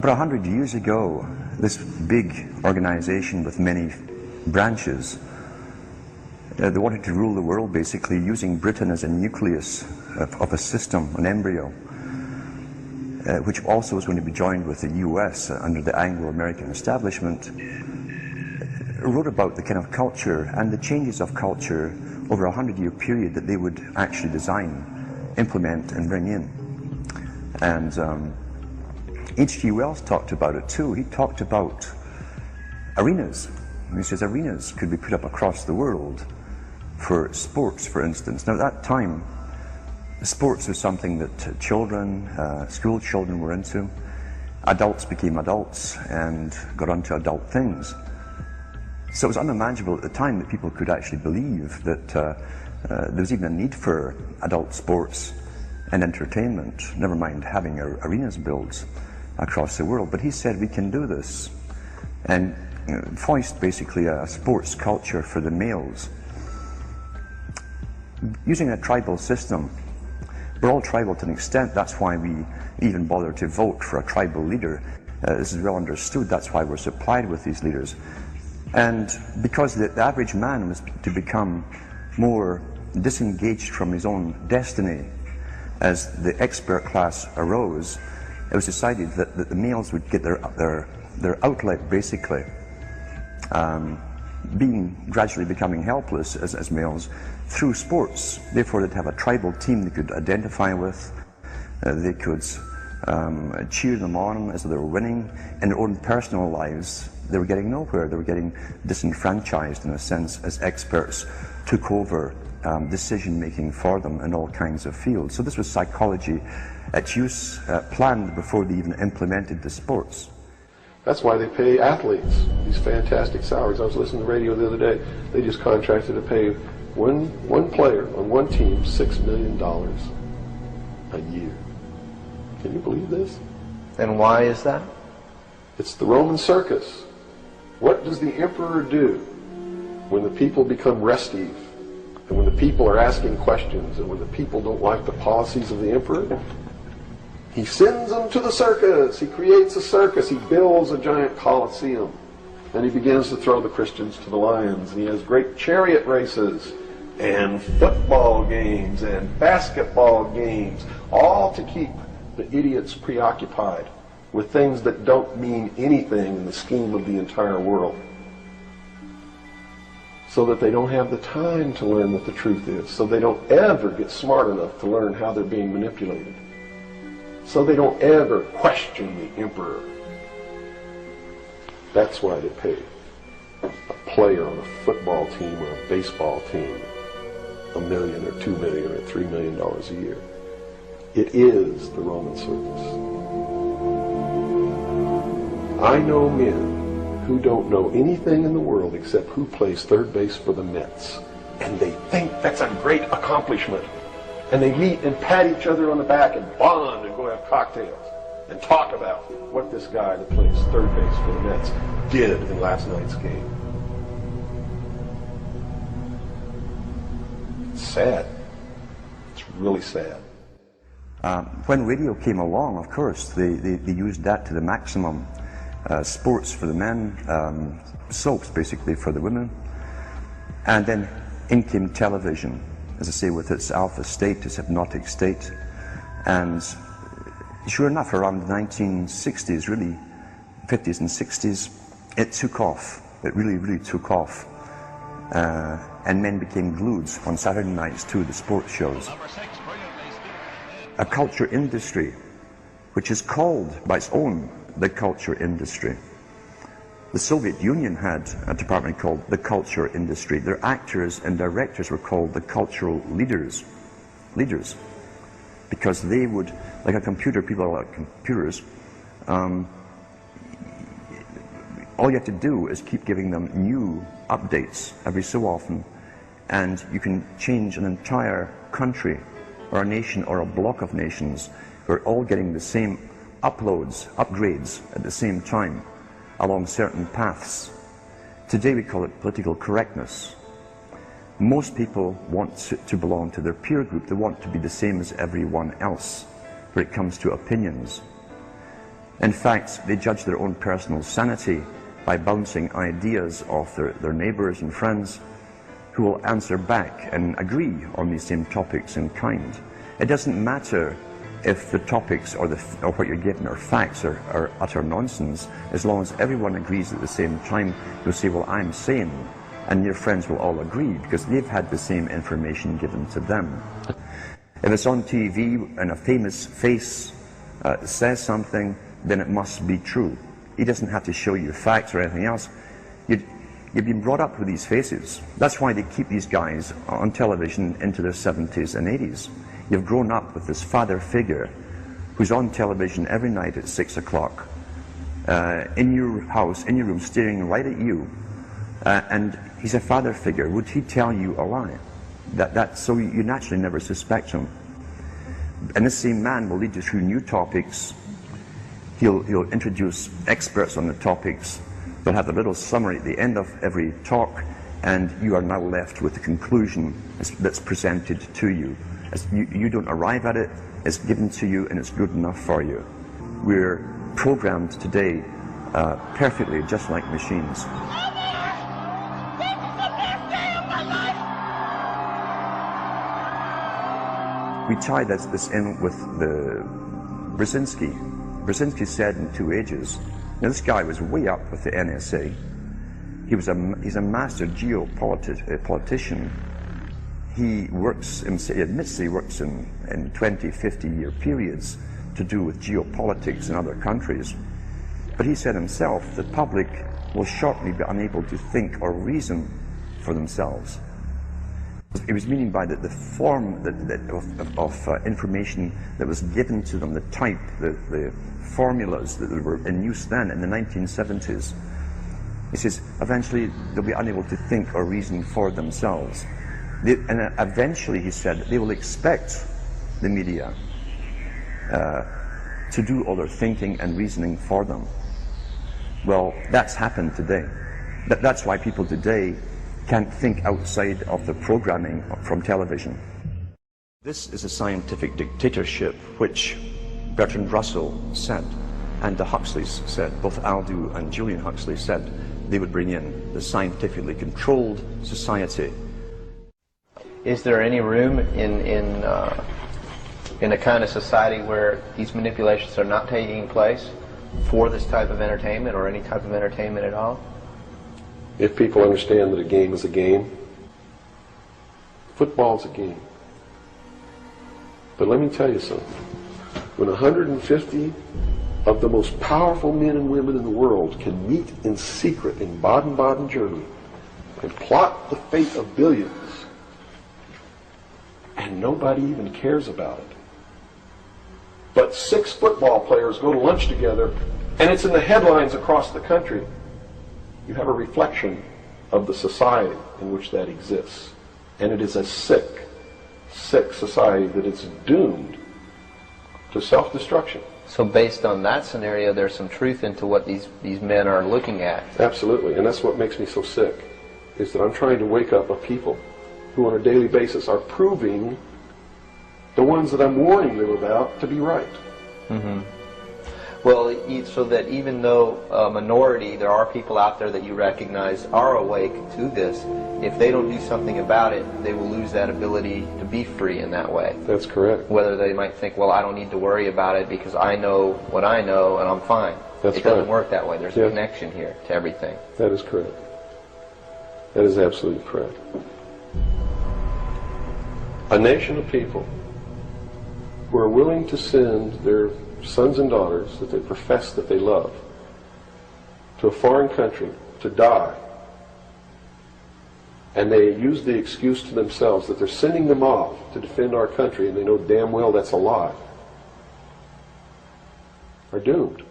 About 100 years ago, this big organization with many branches, they wanted to rule the world basically using Britain as a nucleus of a system, an embryo, which also was going to be joined with the US under the Anglo-American establishment, wrote about the kind of culture and the changes of culture over a 100-year period that they would actually design, implement and bring in. And H.G. Wells talked about it too. He talked about arenas. He says arenas could be put up across the world for sports, for instance. Now at that time, sports was something that children, school children were into. Adults became adults and got onto adult things. So it was unimaginable at the time that people could actually believe that there was even a need for adult sports and entertainment, never mind having arenas built across the world. But he said we can do this and foist basically a sports culture for the males. Using a tribal system, we're all tribal to an extent. That's why we even bother to vote for a tribal leader. This is well understood. That's why we're supplied with these leaders. And because the average man was to become more disengaged from his own destiny as the expert class arose, it was decided that the males would get their outlet basically, gradually becoming helpless as males through sports. Therefore they'd have a tribal team they could identify with, they could cheer them on as they were winning. In their own personal lives they were getting nowhere, they were getting disenfranchised in a sense as experts took over decision making for them in all kinds of fields. So this was psychology at use, planned before they even implemented the sports. That's why they pay athletes these fantastic salaries. I was listening to the radio the other day. They just contracted to pay one player on one team $6 million a year. Can you believe this? And why is that? It's the Roman circus. What does the emperor do when the people become restive, and when the people are asking questions, and when the people don't like the policies of the emperor? He sends them to the circus. He creates a circus. He builds a giant coliseum. And he begins to throw the Christians to the lions. And he has great chariot races and football games and basketball games, all to keep the idiots preoccupied with things that don't mean anything in the scheme of the entire world, so that they don't have the time to learn what the truth is, so they don't ever get smart enough to learn how they're being manipulated, so they don't ever question the emperor. That's why they pay a player on a football team or a baseball team $1 million or $2 million or $3 million a year. It is the Roman circus. I know men who don't know anything in the world except who plays third base for the Mets, and they think that's a great accomplishment. And they meet and pat each other on the back and bond and go have cocktails and talk about what this guy that plays third base for the Mets did in last night's game. It's sad. It's really sad. When radio came along, of course, they used that to the maximum. Sports for the men, soaps basically for the women, and then in came television, as I say, with its alpha state, its hypnotic state. And sure enough, around the 1960s, really, 50s and 60s, it took off. It really took off. And men became glued on Saturday nights to the sports shows. A culture industry, which is called by its own the culture industry. The Soviet Union had a department called the culture industry. Their actors and directors were called the cultural leaders, because they would, like a computer, people are like computers, all you have to do is keep giving them new updates every so often, and you can change an entire country or a nation or a block of nations who are all getting the same upgrades at the same time along certain paths. Today we call it political correctness. Most people want to belong to their peer group. They want to be the same as everyone else when it comes to opinions. In fact, they judge their own personal sanity by bouncing ideas off their neighbors and friends who will answer back and agree on these same topics in kind. It doesn't matter if the topics or what you're given are facts or utter nonsense, as long as everyone agrees at the same time. You'll say, well, I'm sane, and your friends will all agree because they've had the same information given to them. If it's on TV and a famous face says something, then it must be true. He doesn't have to show you facts or anything else. You've been brought up with these faces. That's why they keep these guys on television into their 70s and 80s. You've grown up with this father figure who's on television every night at 6 o'clock, in your house, in your room, staring right at you. And he's a father figure. Would he tell you a lie? So you naturally never suspect him. And this same man will lead you through new topics. He'll introduce experts on the topics. They'll have a little summary at the end of every talk, and you are now left with the conclusion that's presented to you. You don't arrive at it, it's given to you, and it's good enough for you. We're programmed today perfectly, just like machines. We tie this in with the Brzezinski. Brzezinski said in 2 Ages. Now this guy was way up with the NSA. He's a master geopolitician. He admits he works in 20, 50-year periods to do with geopolitics in other countries. But he said himself, the public will shortly be unable to think or reason for themselves. He was meaning by the form of information that was given to them, the type, the formulas that were in use then in the 1970s. He says, eventually they'll be unable to think or reason for themselves. And eventually, he said, they will expect the media to do all their thinking and reasoning for them. Well, that's happened today. That's why people today can't think outside of the programming from television. This is a scientific dictatorship which Bertrand Russell said, and the Huxleys said, both Aldous and Julian Huxley said they would bring in the scientifically controlled society. Is there any room in a kind of society where these manipulations are not taking place for this type of entertainment or any type of entertainment at all? If people understand that a game is a game, football's a game. But let me tell you something. When 150 of the most powerful men and women in the world can meet in secret in Baden-Baden, Germany, and plot the fate of billions, and nobody even cares about it. But 6 football players go to lunch together, and it's in the headlines across the country. You have a reflection of the society in which that exists. And it is a sick society that is doomed to self-destruction. So based on that scenario, there's some truth into what these men are looking at. Absolutely, and that's what makes me so sick, is that I'm trying to wake up a people who on a daily basis are proving the ones that I'm warning them about to be right. Mm-hmm. Well, so that even though a minority, there are people out there that you recognize are awake to this, if they don't do something about it, they will lose that ability to be free in that way. That's correct. Whether they might think, well, I don't need to worry about it because I know what I know and I'm fine. That's it doesn't right. work that way. There's a connection here to everything. That is correct. That is absolutely correct. A nation of people who are willing to send their sons and daughters that they profess that they love to a foreign country to die, and they use the excuse to themselves that they're sending them off to defend our country, and they know damn well that's a lie, are doomed.